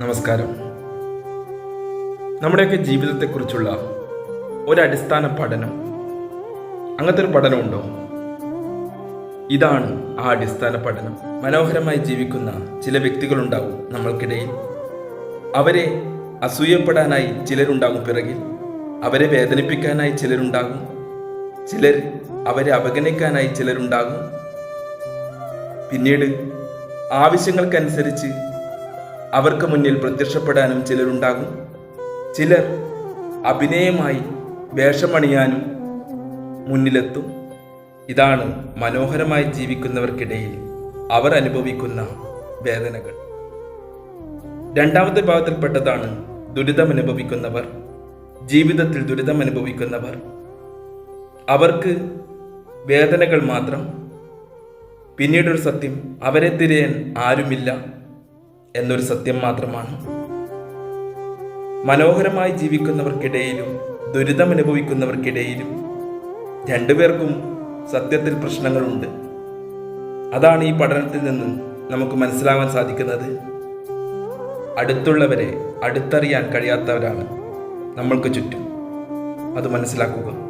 നമസ്കാരം. നമ്മുടെയൊക്കെ ജീവിതത്തെക്കുറിച്ചുള്ള ഒരടിസ്ഥാന പഠനം, അങ്ങനത്തെ ഒരു പഠനമുണ്ടോ? ഇതാണ് ആ അടിസ്ഥാന പഠനം. മനോഹരമായി ജീവിക്കുന്ന ചില വ്യക്തികളുണ്ടാവും നമ്മൾക്കിടയിൽ. അവരെ അസൂയപ്പെടാനായി ചിലരുണ്ടാകും പിറകിൽ, അവരെ വേദനിപ്പിക്കാനായി ചിലരുണ്ടാകും, ചിലർ അവരെ അവഗണിക്കാനായി ചിലരുണ്ടാകും. പിന്നീട് ആവശ്യങ്ങൾക്കനുസരിച്ച് അവർക്ക് മുന്നിൽ പ്രത്യക്ഷപ്പെടാനും ചിലരുണ്ടാകും. ചിലർ അഭിനയമായി വേഷമണിയാനും മുന്നിലെത്തും. ഇതാണ് മനോഹരമായി ജീവിക്കുന്നവർക്കിടയിൽ അവർ അനുഭവിക്കുന്ന വേദനകൾ. രണ്ടാമത്തെ ഭാഗത്തിൽപ്പെട്ടതാണ് ദുരിതമനുഭവിക്കുന്നവർ. ജീവിതത്തിൽ ദുരിതമനുഭവിക്കുന്നവർ, അവർക്ക് വേദനകൾ മാത്രം. പിന്നീടൊരു സത്യം, അവരെ തിരയാൻ ആരുമില്ല എന്നൊരു സത്യം മാത്രമാണ്. മനോഹരമായി ജീവിക്കുന്നവർക്കിടയിലും ദുരിതമനുഭവിക്കുന്നവർക്കിടയിലും രണ്ടുപേർക്കും സത്യത്തിൽ പ്രശ്നങ്ങളുണ്ട്. അതാണ് ഈ പഠനത്തിൽ നിന്ന് നമുക്ക് മനസ്സിലാവാൻ സാധിക്കുന്നത്. അടുത്തുള്ളവരെ അടുത്തറിയാൻ കഴിയാത്തവരാണ് നമ്മൾക്ക് ചുറ്റും. അത് മനസ്സിലാക്കുക.